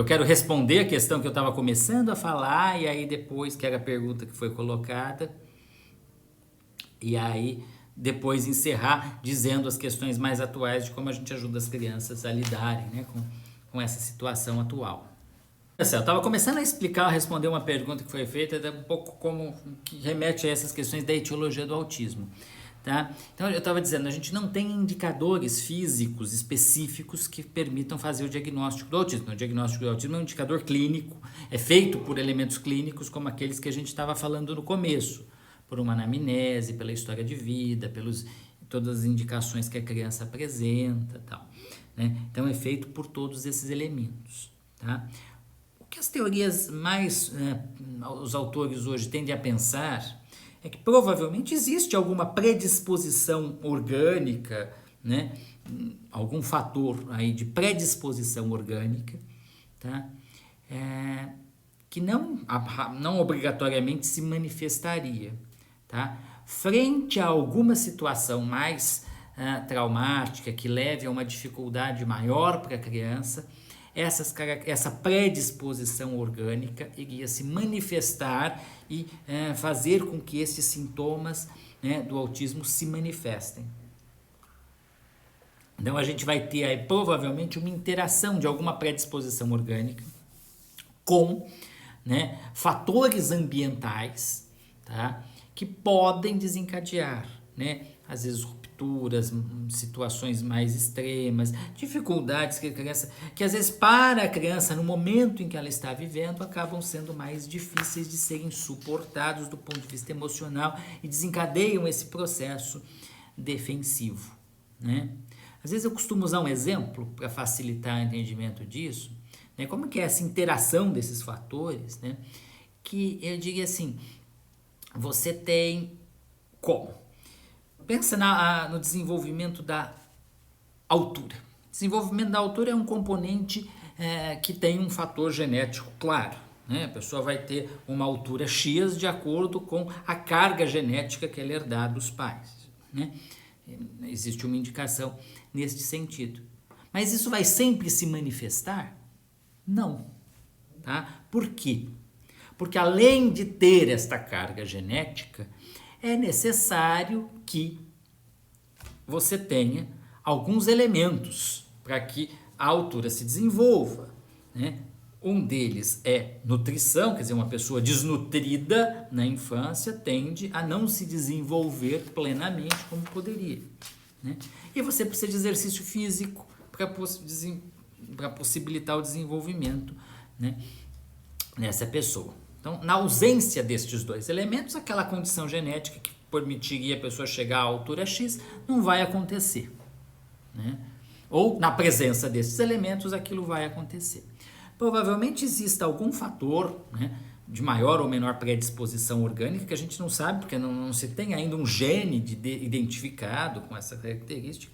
eu quero responder a questão que eu estava começando a falar, e aí depois, que era a pergunta que foi colocada, e aí depois encerrar dizendo as questões mais atuais de como a gente ajuda as crianças a lidarem, né, com essa situação atual. Assim, eu estava começando a explicar, a responder uma pergunta que foi feita, um pouco como que remete a essas questões da etiologia do autismo. Tá? Então eu estava dizendo, a gente não tem indicadores físicos específicos que permitam fazer o diagnóstico do autismo. O diagnóstico do autismo é um indicador clínico, é feito por elementos clínicos como aqueles que a gente estava falando no começo, por uma anamnese, pela história de vida, pelos todas as indicações que a criança apresenta, tal, né? Então é feito por todos esses elementos, tá? O que as teorias mais, os autores hoje tendem a pensar é que provavelmente existe alguma predisposição orgânica, né? Algum fator aí de predisposição orgânica, tá? Que não obrigatoriamente se manifestaria, tá? Frente a alguma situação mais traumática que leve a uma dificuldade maior para a criança, essa predisposição orgânica iria se manifestar e fazer com que esses sintomas, né, do autismo se manifestem. Então a gente vai ter aí provavelmente uma interação de alguma predisposição orgânica com, né, fatores ambientais, tá, que podem desencadear, né, às vezes rupturas, situações mais extremas, dificuldades que a criança, que às vezes para a criança no momento em que ela está vivendo acabam sendo mais difíceis de serem suportados do ponto de vista emocional e desencadeiam esse processo defensivo, né? Às vezes eu costumo usar um exemplo para facilitar o entendimento disso, né? Como que é essa interação desses fatores, né? Que eu diria assim, você tem como? Pensa no desenvolvimento da altura. Desenvolvimento da altura é um componente que tem um fator genético claro, né? A pessoa vai ter uma altura X de acordo com a carga genética que ela herdar dos pais, né? Existe uma indicação neste sentido. Mas isso vai sempre se manifestar? Não. Tá? Por quê? Porque além de ter esta carga genética, é necessário que você tenha alguns elementos para que a altura se desenvolva, né? Um deles é nutrição, quer dizer, uma pessoa desnutrida na infância tende a não se desenvolver plenamente como poderia, né? E você precisa de exercício físico para possibilitar o desenvolvimento, né, nessa pessoa. Então, na ausência destes dois elementos, aquela condição genética que permitiria a pessoa chegar à altura X não vai acontecer, né? Ou na presença desses elementos aquilo vai acontecer. Provavelmente exista algum fator, né, de maior ou menor predisposição orgânica que a gente não sabe, porque não se tem ainda um gene identificado com essa característica,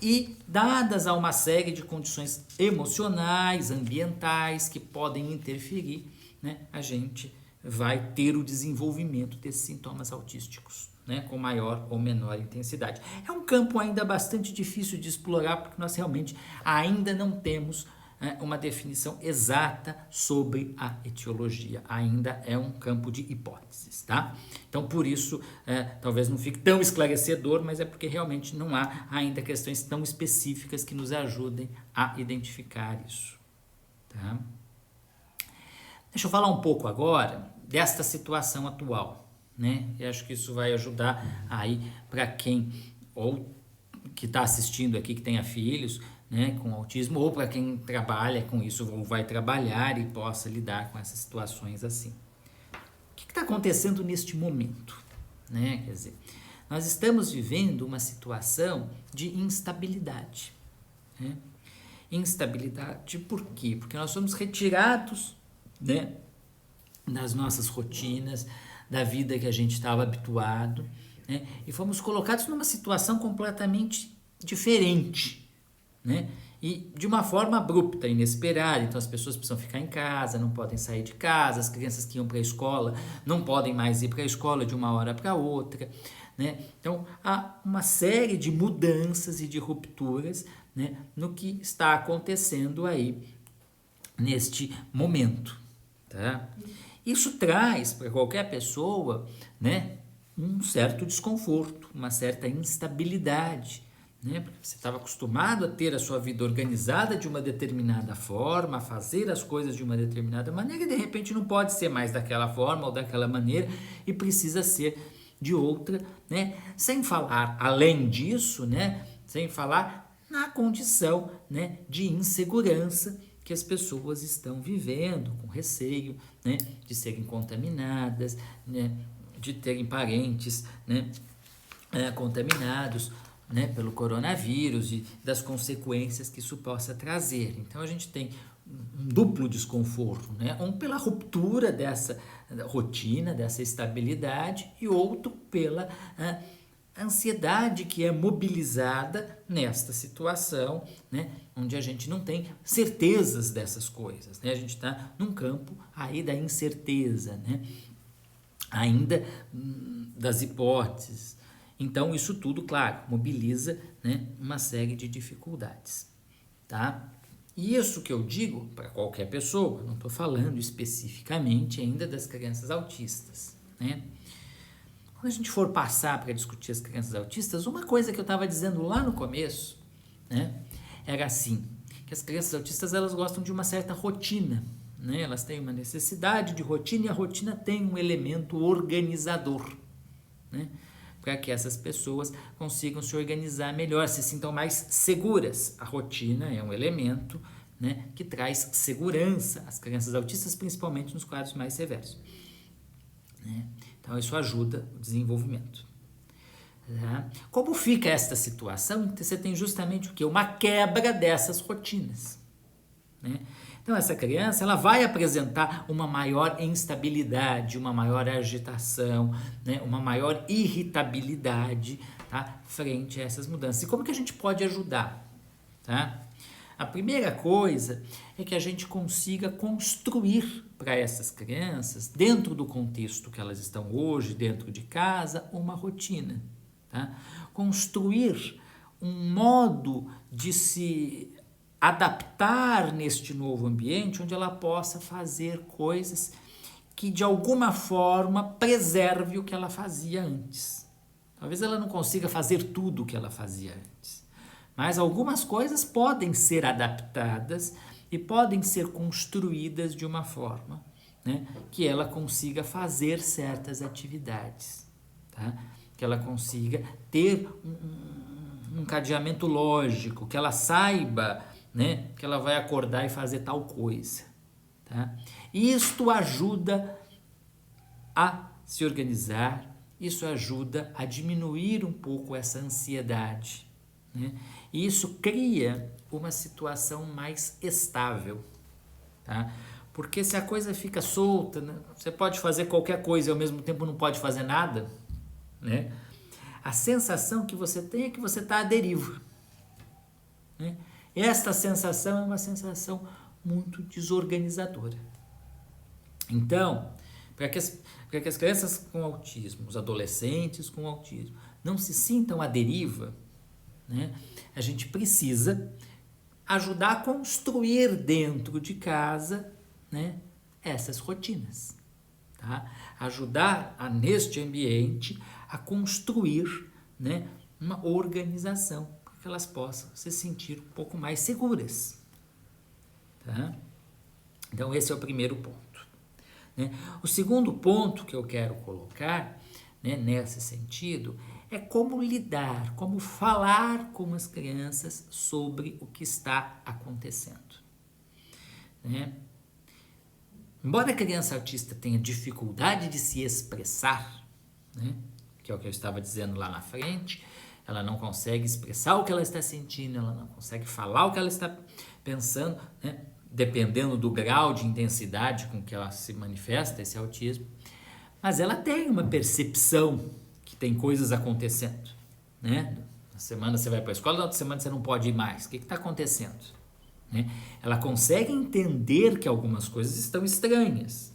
e dadas a uma série de condições emocionais, ambientais que podem interferir, né, a gente vai ter o desenvolvimento desses sintomas autísticos, né, com maior ou menor intensidade. É um campo ainda bastante difícil de explorar, porque nós realmente ainda não temos uma definição exata sobre a etiologia. Ainda é um campo de hipóteses, tá? Então, por isso, talvez não fique tão esclarecedor, mas é porque realmente não há ainda questões tão específicas que nos ajudem a identificar isso, tá? Deixa eu falar um pouco agora desta situação atual, né? E acho que isso vai ajudar aí para quem ou que está assistindo aqui, que tenha filhos, né, com autismo, ou para quem trabalha com isso ou vai trabalhar e possa lidar com essas situações assim. O que está acontecendo neste momento, né? Quer dizer, nós estamos vivendo uma situação de instabilidade, né? Instabilidade por quê? Porque nós somos retirados, né, das nossas rotinas, da vida que a gente estava habituado, né, e fomos colocados numa situação completamente diferente, né, e de uma forma abrupta, inesperada. Então as pessoas precisam ficar em casa, não podem sair de casa, as crianças que iam para a escola não podem mais ir para a escola de uma hora para outra, né? Então há uma série de mudanças e de rupturas, né, no que está acontecendo aí neste momento, tá? Isso traz para qualquer pessoa, né, um certo desconforto, uma certa instabilidade, né? Porque você estava acostumado a ter a sua vida organizada de uma determinada forma, a fazer as coisas de uma determinada maneira, e de repente não pode ser mais daquela forma ou daquela maneira e precisa ser de outra, né? Sem falar, além disso, né, sem falar na condição, né, de insegurança que as pessoas estão vivendo, com receio, né, de serem contaminadas, né, de terem parentes, né, contaminados, né, pelo coronavírus e das consequências que isso possa trazer. Então a gente tem um duplo desconforto, né? Um pela ruptura dessa rotina, dessa estabilidade, e outro pela ansiedade que é mobilizada nesta situação, né, onde a gente não tem certezas dessas coisas, né? A gente está num campo aí da incerteza, né? Ainda das hipóteses. Então isso tudo, claro, mobiliza, né, uma série de dificuldades, tá? E isso que eu digo para qualquer pessoa, não estou falando especificamente ainda das crianças autistas, né? Quando a gente for passar para discutir as crianças autistas, uma coisa que eu estava dizendo lá no começo, né, era assim, que as crianças autistas elas gostam de uma certa rotina, né? Elas têm uma necessidade de rotina e a rotina tem um elemento organizador, né? Para que essas pessoas consigam se organizar melhor, se sintam mais seguras. A rotina é um elemento, né, que traz segurança às crianças autistas, principalmente nos quadros mais severos, né? Então isso ajuda o desenvolvimento. Tá? Como fica esta situação? Você tem justamente o quê? Uma quebra dessas rotinas, né? Então essa criança ela vai apresentar uma maior instabilidade, uma maior agitação, né? Uma maior irritabilidade, tá? Frente a essas mudanças. E como que a gente pode ajudar? Tá? A primeira coisa é que a gente consiga construir para essas crianças, dentro do contexto que elas estão hoje, dentro de casa, uma rotina. Tá? Construir um modo de se adaptar neste novo ambiente, onde ela possa fazer coisas que de alguma forma preserve o que ela fazia antes. Talvez ela não consiga fazer tudo o que ela fazia antes, mas algumas coisas podem ser adaptadas e podem ser construídas de uma forma, né, que ela consiga fazer certas atividades, tá? Que ela consiga ter um cadeamento lógico, que ela saiba, né, que ela vai acordar e fazer tal coisa, tá? Isto ajuda a se organizar, isso ajuda a diminuir um pouco essa ansiedade, né? E isso cria uma situação mais estável, tá? Porque se a coisa fica solta, né, você pode fazer qualquer coisa e ao mesmo tempo não pode fazer nada, né? A sensação que você tem é que você está à deriva, né? Esta sensação é uma sensação muito desorganizadora. Então, para que as crianças com autismo, os adolescentes com autismo, não se sintam à deriva, né, a gente precisa ajudar a construir dentro de casa, né, essas rotinas. Tá? Ajudar neste ambiente a construir, né, uma organização para que elas possam se sentir um pouco mais seguras. Tá? Então esse é o primeiro ponto, né? O segundo ponto que eu quero colocar, né, nesse sentido é como lidar, como falar com as crianças sobre o que está acontecendo, né? Embora a criança autista tenha dificuldade de se expressar, né, que é o que eu estava dizendo lá na frente, ela não consegue expressar o que ela está sentindo, ela não consegue falar o que ela está pensando, né, dependendo do grau de intensidade com que ela se manifesta, esse autismo, mas ela tem uma percepção que tem coisas acontecendo, né? Na semana você vai para a escola, na outra semana você não pode ir mais. O que está acontecendo? Né? Ela consegue entender que algumas coisas estão estranhas,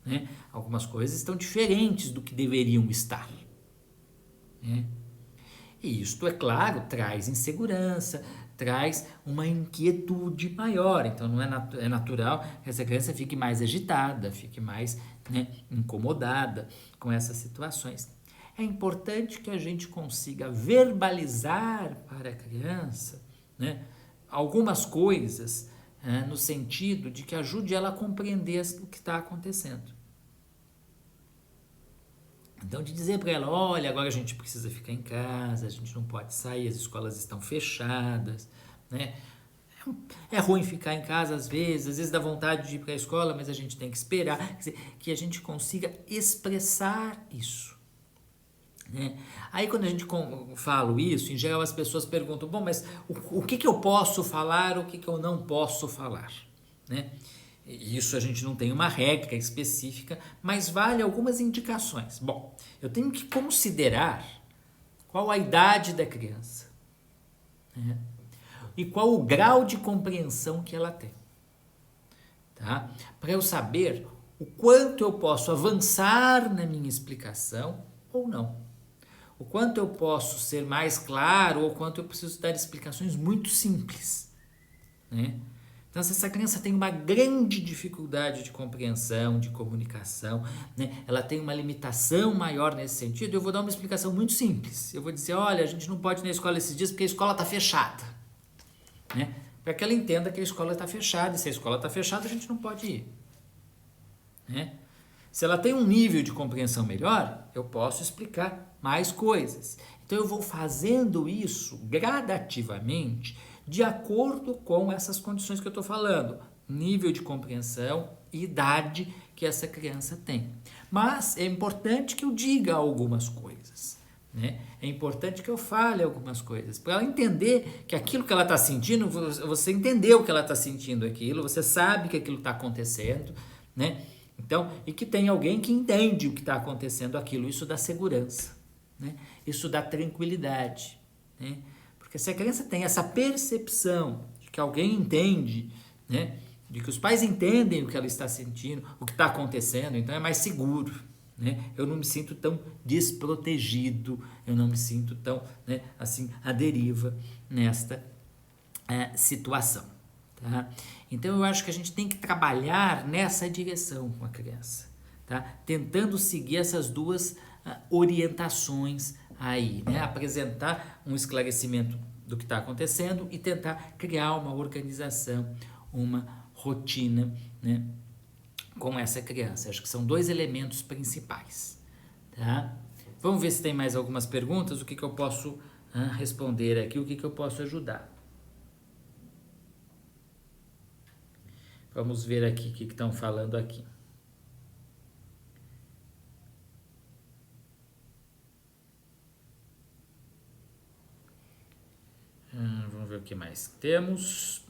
né? Algumas coisas estão diferentes do que deveriam estar, né? E isto, é claro, traz insegurança, traz uma inquietude maior. Então, não é natural que essa criança fique mais agitada, fique mais, né, incomodada com essas situações. É importante que a gente consiga verbalizar para a criança, né, algumas coisas, no sentido de que ajude ela a compreender o que está acontecendo. Então, de dizer para ela, olha, agora a gente precisa ficar em casa, a gente não pode sair, as escolas estão fechadas, né? É ruim ficar em casa às vezes dá vontade de ir para a escola, mas a gente tem que esperar. Quer dizer, que a gente consiga expressar isso, né? Aí quando a gente fala isso, em geral as pessoas perguntam, bom, mas o que que eu posso falar, o que que eu não posso falar, né? Isso a gente não tem uma regra específica, mas vale algumas indicações. Bom, eu tenho que considerar qual a idade da criança, né? E qual o grau de compreensão que ela tem, tá? Para eu saber o quanto eu posso avançar na minha explicação ou não. O quanto eu posso ser mais claro ou quanto eu preciso dar explicações muito simples, né? Então, se essa criança tem uma grande dificuldade de compreensão, de comunicação, né, ela tem uma limitação maior nesse sentido, eu vou dar uma explicação muito simples. Eu vou dizer, olha, a gente não pode ir na escola esses dias porque a escola está fechada, né? Para que ela entenda que a escola está fechada, e se a escola está fechada, a gente não pode ir, né? Se ela tem um nível de compreensão melhor, eu posso explicar mais coisas. Então, eu vou fazendo isso gradativamente, de acordo com essas condições que eu estou falando, nível de compreensão e idade que essa criança tem. Mas é importante que eu diga algumas coisas, né? É importante que eu fale algumas coisas, para ela entender que aquilo que ela está sentindo, você entendeu que ela está sentindo aquilo, você sabe que aquilo está acontecendo, né? Então, e que tem alguém que entende o que está acontecendo aquilo, isso dá segurança, né? Isso dá tranquilidade, né? Porque se a criança tem essa percepção de que alguém entende, né, de que os pais entendem o que ela está sentindo, o que está acontecendo, então é mais seguro, né? Eu não me sinto tão desprotegido, eu não me sinto tão, né, assim, à deriva nesta situação, tá? Então eu acho que a gente tem que trabalhar nessa direção com a criança, tá? Tentando seguir essas duas orientações aí, né? Apresentar um esclarecimento do que está acontecendo e tentar criar uma organização, uma rotina, né, com essa criança. Acho que são dois elementos principais, tá? Vamos ver se tem mais algumas perguntas, o que que eu posso responder aqui, o que que eu posso ajudar. Vamos ver aqui o que estão falando aqui. Vamos ver o que mais temos.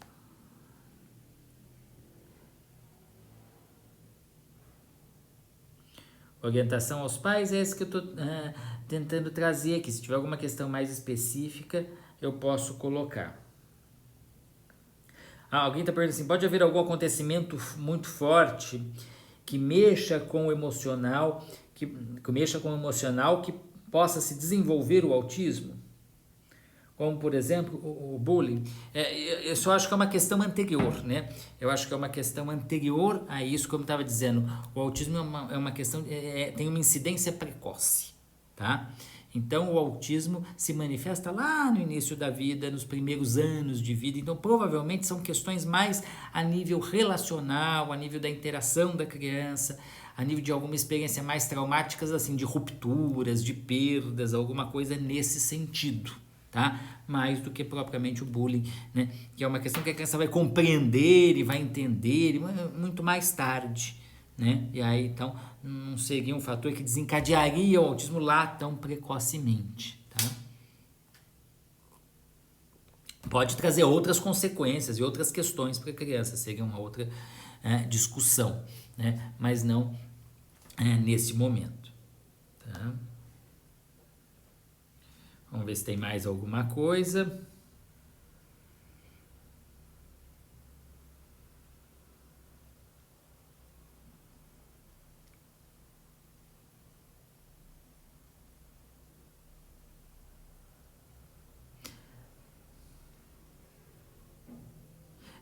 Orientação aos pais é esse que eu estou tentando trazer aqui. Se tiver alguma questão mais específica, eu posso colocar. Alguém está perguntando assim, pode haver algum acontecimento muito forte que mexa com o emocional, que possa se desenvolver o autismo? Como, por exemplo, o bullying. Eu só acho que é uma questão anterior, né? Eu acho que é uma questão anterior a isso, como eu estava dizendo. O autismo é uma questão, tem uma incidência precoce, tá? Então, o autismo se manifesta lá no início da vida, nos primeiros anos de vida. Então, provavelmente são questões mais a nível relacional, a nível da interação da criança, a nível de alguma experiência mais traumáticas, assim, de rupturas, de perdas, alguma coisa nesse sentido, tá? Mais do que propriamente o bullying, né? Que é uma questão que a criança vai compreender e vai entender muito mais tarde, né? E aí, então, não seria um fator que desencadearia o autismo lá tão precocemente, tá? Pode trazer outras consequências e outras questões para a criança, seria uma outra discussão, né? Mas não nesse momento, tá? Vamos ver se tem mais alguma coisa.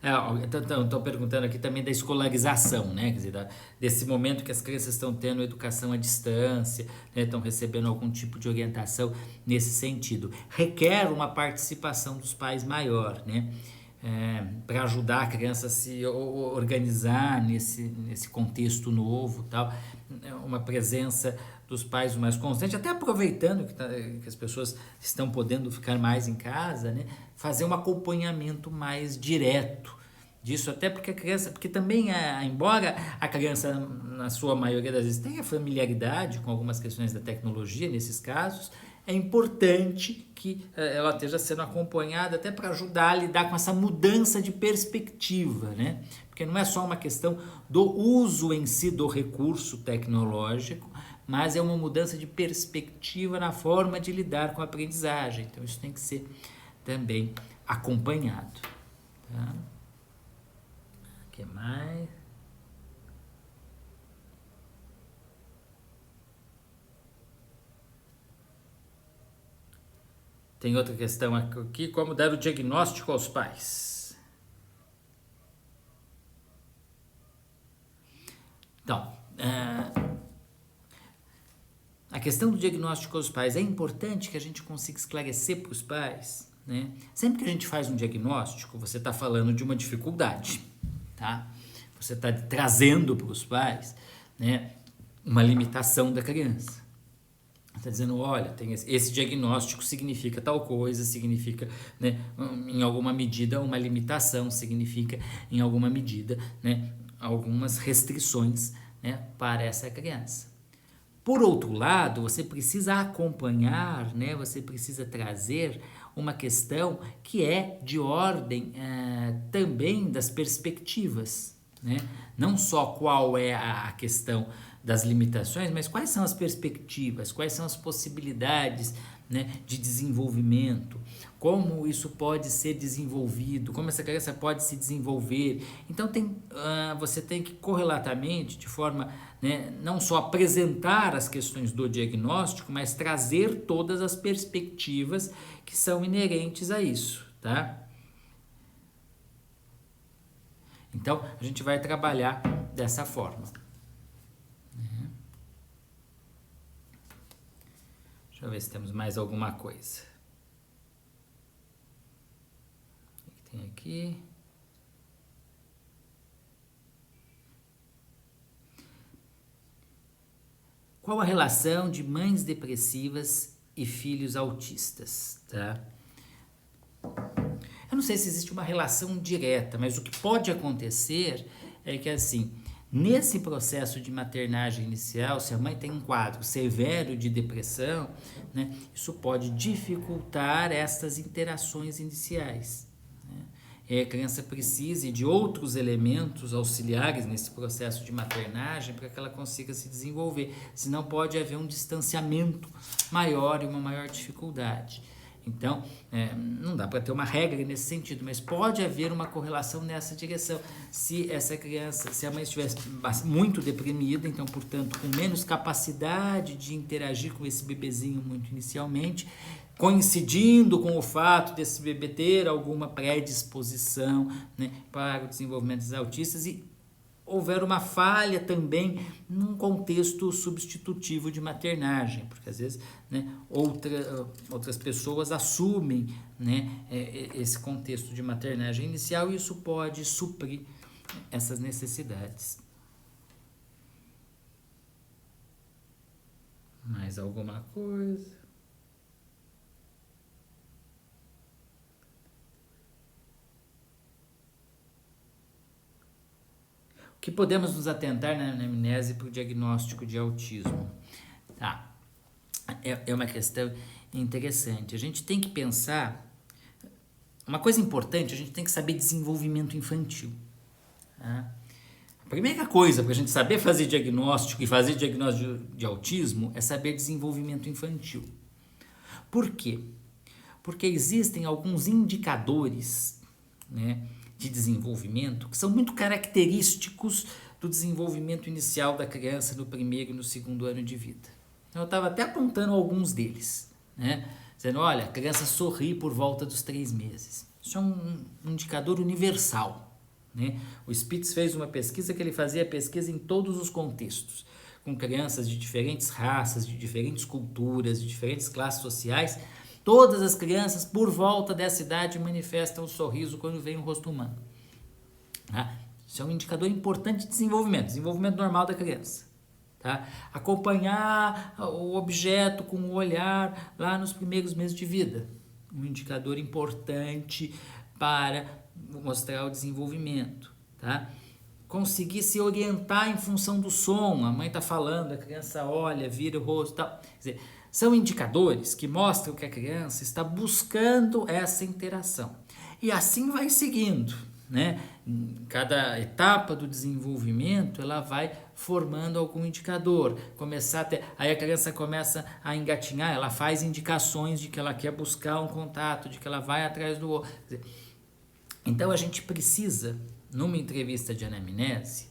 Estão perguntando aqui também da escolarização, né? Quer dizer, desse momento que as crianças estão tendo educação à distância, né? Estão recebendo algum tipo de orientação nesse sentido. Requer uma participação dos pais maior, né? Para ajudar a criança a se organizar nesse contexto novo, tal, uma presença dos pais mais constante, até aproveitando que as pessoas estão podendo ficar mais em casa, né, fazer um acompanhamento mais direto disso, até porque a criança, porque também, embora a criança, na sua maioria das vezes, tenha familiaridade com algumas questões da tecnologia, nesses casos, é importante que ela esteja sendo acompanhada até para ajudar a lidar com essa mudança de perspectiva, né? Porque não é só uma questão do uso em si do recurso tecnológico, mas é uma mudança de perspectiva na forma de lidar com a aprendizagem. Então isso tem que ser também acompanhado. Tá? O que mais? Tem outra questão aqui, como dar o diagnóstico aos pais. Então, a questão do diagnóstico aos pais, é importante que a gente consiga esclarecer para os pais, né? Sempre que a gente faz um diagnóstico, você está falando de uma dificuldade, tá? Você está trazendo para os pais, né, uma limitação da criança. Está dizendo, olha, tem esse diagnóstico significa tal coisa, significa, né, em alguma medida uma limitação, significa em alguma medida, né, algumas restrições, né, para essa criança. Por outro lado, você precisa acompanhar, né, você precisa trazer uma questão que é de ordem também das perspectivas, né? Não só qual é a questão das limitações, mas quais são as perspectivas, quais são as possibilidades, né, de desenvolvimento, como isso pode ser desenvolvido, como essa criança pode se desenvolver. Então você tem que correlatamente, de forma, né, não só apresentar as questões do diagnóstico, mas trazer todas as perspectivas que são inerentes a isso, tá? Então a gente vai trabalhar dessa forma. Deixa eu ver se temos mais alguma coisa. O que tem aqui? Qual a relação de mães depressivas e filhos autistas, tá? Eu não sei se existe uma relação direta, mas o que pode acontecer é que, assim, nesse processo de maternagem inicial, se a mãe tem um quadro severo de depressão, né, isso pode dificultar estas interações iniciais, né? A criança precisa de outros elementos auxiliares nesse processo de maternagem para que ela consiga se desenvolver, senão pode haver um distanciamento maior e uma maior dificuldade. Então, não dá para ter uma regra nesse sentido, mas pode haver uma correlação nessa direção. Se essa criança, se a mãe estivesse muito deprimida, então, portanto, com menos capacidade de interagir com esse bebezinho muito inicialmente, coincidindo com o fato desse bebê ter alguma predisposição, né, para o desenvolvimento dos autistas, e houver uma falha também num contexto substitutivo de maternagem, porque às vezes, né, outras pessoas assumem, né, esse contexto de maternagem inicial, e isso pode suprir essas necessidades. Mais alguma coisa? Que podemos nos atentar na anamnese para o diagnóstico de autismo? Tá. É uma questão interessante. A gente tem que pensar, uma coisa importante, a gente tem que saber desenvolvimento infantil. Tá? A primeira coisa para a gente saber fazer diagnóstico e fazer diagnóstico de autismo é saber desenvolvimento infantil. Por quê? Porque existem alguns indicadores, né, de desenvolvimento que são muito característicos do desenvolvimento inicial da criança no primeiro e no segundo ano de vida. Eu estava até apontando alguns deles, né? Dizendo, olha, a criança sorri por volta dos 3 meses. Isso é um indicador universal, né? O Spitz fez uma pesquisa que ele fazia pesquisa em todos os contextos, com crianças de diferentes raças, de diferentes culturas, de diferentes classes sociais. Todas as crianças, por volta dessa idade, manifestam um sorriso quando vem um rosto humano. Tá? Isso é um indicador importante de desenvolvimento normal da criança. Tá? Acompanhar o objeto com o olhar lá nos primeiros meses de vida. Um indicador importante para mostrar o desenvolvimento. Tá? Conseguir se orientar em função do som. A mãe está falando, a criança olha, vira o rosto e tal. Quer dizer, são indicadores que mostram que a criança está buscando essa interação. E assim vai seguindo, né? Em cada etapa do desenvolvimento, ela vai formando algum indicador. Aí a criança começa a engatinhar, ela faz indicações de que ela quer buscar um contato, de que ela vai atrás do outro. Então a gente precisa, numa entrevista de anamnese,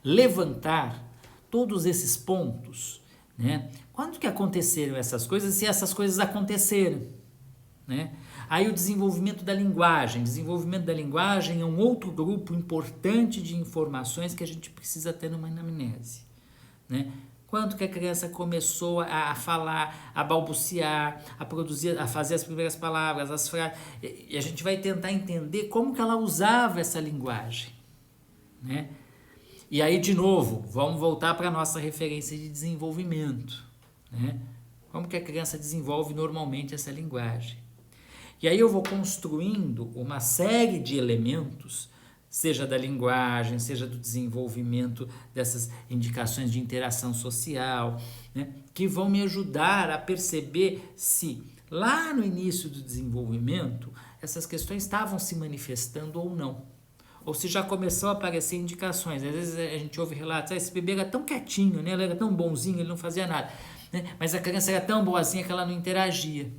levantar todos esses pontos, né? Quando que aconteceram essas coisas, se essas coisas aconteceram, né? Aí o desenvolvimento da linguagem. Desenvolvimento da linguagem é um outro grupo importante de informações que a gente precisa ter numa anamnese, né? Quando que a criança começou a falar, a balbuciar, a produzir, a fazer as primeiras palavras, as frases, e a gente vai tentar entender como que ela usava essa linguagem, né? E aí, de novo, vamos voltar para a nossa referência de desenvolvimento, né? Como que a criança desenvolve normalmente essa linguagem. E aí eu vou construindo uma série de elementos, seja da linguagem, seja do desenvolvimento dessas indicações de interação social, né? Que vão me ajudar a perceber se lá no início do desenvolvimento essas questões estavam se manifestando ou não. Ou se já começou a aparecer indicações. Às vezes a gente ouve relatos, esse bebê era tão quietinho, né? Ele era tão bonzinho, ele não fazia nada, né? Mas a criança era tão boazinha que ela não interagia,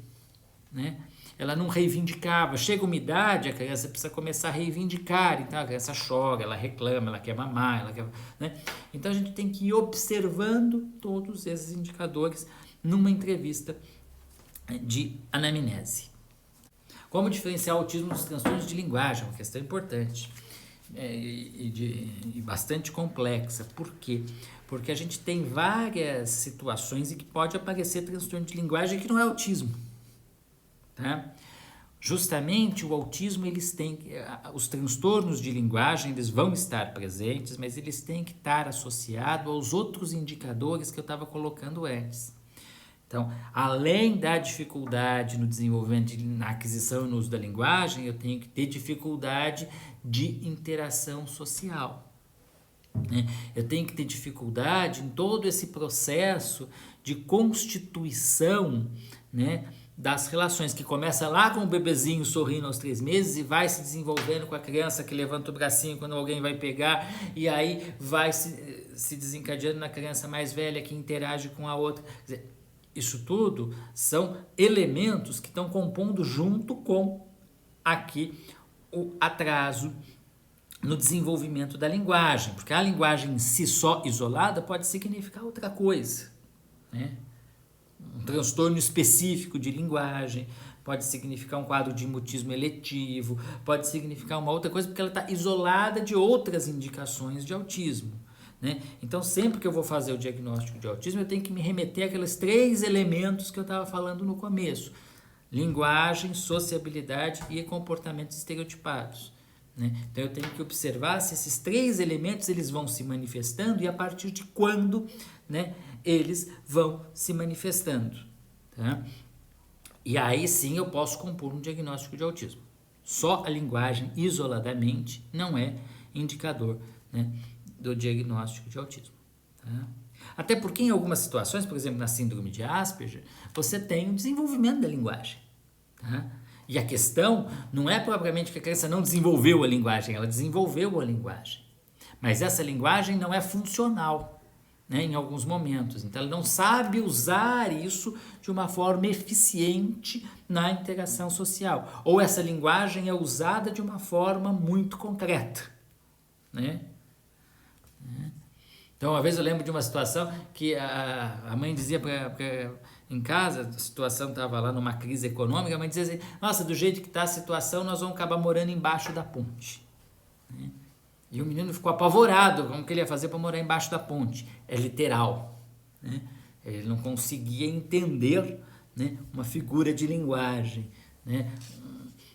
né? Ela não reivindicava. Chega uma idade, a criança precisa começar a reivindicar. Então a criança chora, ela reclama, ela quer mamar, ela quer, né? Então a gente tem que ir observando todos esses indicadores numa entrevista de anamnese. Como diferenciar o autismo dos transtornos de linguagem? Uma questão importante. E bastante complexa. Por quê? Porque a gente tem várias situações em que pode aparecer transtorno de linguagem que não é autismo, tá? Justamente o autismo, os transtornos de linguagem, eles vão estar presentes, mas eles têm que estar associados aos outros indicadores que eu estava colocando antes. Então, além da dificuldade no desenvolvimento, na aquisição e no uso da linguagem, eu tenho que ter dificuldade de interação social, né? Eu tenho que ter dificuldade em todo esse processo de constituição, né, das relações, que começa lá com o bebezinho sorrindo aos 3 meses e vai se desenvolvendo com a criança que levanta o bracinho quando alguém vai pegar, e aí vai se desencadeando na criança mais velha que interage com a outra. Quer dizer, isso tudo são elementos que estão compondo junto com aqui o atraso no desenvolvimento da linguagem, porque a linguagem em si só isolada pode significar outra coisa, né? Um transtorno específico de linguagem, pode significar um quadro de mutismo eletivo, pode significar uma outra coisa, porque ela está isolada de outras indicações de autismo, né? Então, sempre que eu vou fazer o diagnóstico de autismo, eu tenho que me remeter àqueles 3 elementos que eu estava falando no começo: linguagem, sociabilidade e comportamentos estereotipados, né? Então, eu tenho que observar se esses 3 elementos eles vão se manifestando e a partir de quando, né, eles vão se manifestando, tá? E aí sim eu posso compor um diagnóstico de autismo. Só a linguagem isoladamente não é indicador, né, do diagnóstico de autismo, tá? Até porque em algumas situações, por exemplo, na síndrome de Asperger, você tem um desenvolvimento da linguagem, tá? E a questão não é propriamente que a criança não desenvolveu a linguagem, ela desenvolveu a linguagem, mas essa linguagem não é funcional, né, em alguns momentos. Então ela não sabe usar isso de uma forma eficiente na interação social, ou essa linguagem é usada de uma forma muito concreta, né? Então, uma vez eu lembro de uma situação que a mãe dizia em casa, a situação estava lá numa crise econômica, a mãe dizia assim: nossa, do jeito que está a situação, nós vamos acabar morando embaixo da ponte, né? E o menino ficou apavorado, como que ele ia fazer para morar embaixo da ponte? É literal, né? Ele não conseguia entender, né, uma figura de linguagem, né,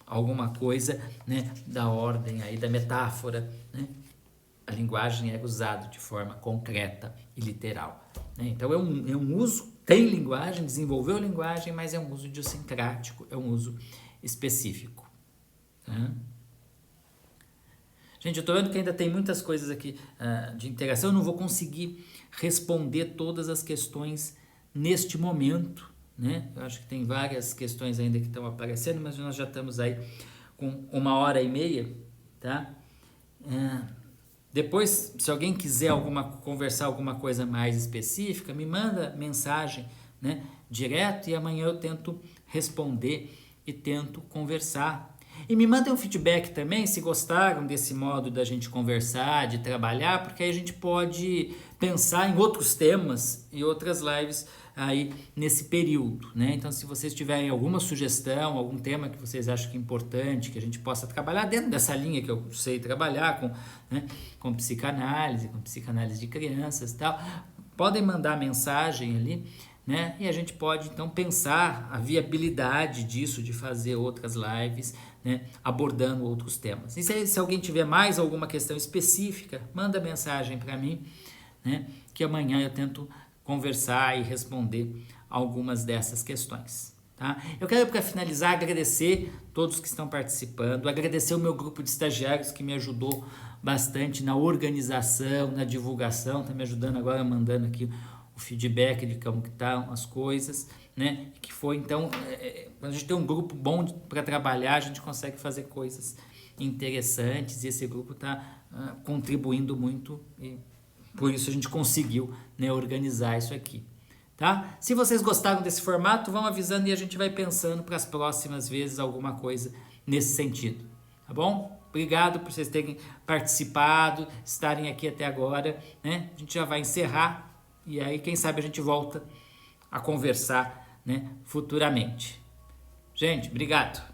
alguma coisa, né, da ordem aí da metáfora, né? A linguagem é usada de forma concreta e literal, né? Então é um uso, tem linguagem, desenvolveu linguagem, mas é um uso idiosincrático, é um uso específico, tá? Gente, eu estou vendo que ainda tem muitas coisas aqui de interação, eu não vou conseguir responder todas as questões neste momento, né? Eu acho que tem várias questões ainda que estão aparecendo, mas nós já estamos aí com 1h30, tá? Depois, se alguém quiser conversar alguma coisa mais específica, me manda mensagem, né, direto, e amanhã eu tento responder e tento conversar. E me mandem um feedback também, se gostaram desse modo da gente conversar, de trabalhar, porque aí a gente pode pensar em outros temas e outras lives aí nesse período, né? Então, se vocês tiverem alguma sugestão, algum tema que vocês acham que é importante, que a gente possa trabalhar dentro dessa linha que eu sei trabalhar com, né, com psicanálise de crianças e tal, podem mandar mensagem ali, né? E a gente pode então pensar a viabilidade disso, de fazer outras lives, né, abordando outros temas. E se alguém tiver mais alguma questão específica, manda mensagem para mim, né, que amanhã eu tento conversar e responder algumas dessas questões, tá? Eu quero, para finalizar, agradecer todos que estão participando, agradecer o meu grupo de estagiários que me ajudou bastante na organização, na divulgação, tá me ajudando agora, mandando aqui o feedback de como que estão as coisas, né? Que foi, então, quando a gente tem um grupo bom para trabalhar, a gente consegue fazer coisas interessantes, e esse grupo está contribuindo muito, e por isso a gente conseguiu, né, organizar isso aqui, tá? Se vocês gostaram desse formato, vão avisando e a gente vai pensando para as próximas vezes alguma coisa nesse sentido, tá bom? Obrigado por vocês terem participado, estarem aqui até agora, né? A gente já vai encerrar e aí, quem sabe, a gente volta a conversar, né, futuramente. Gente, obrigado!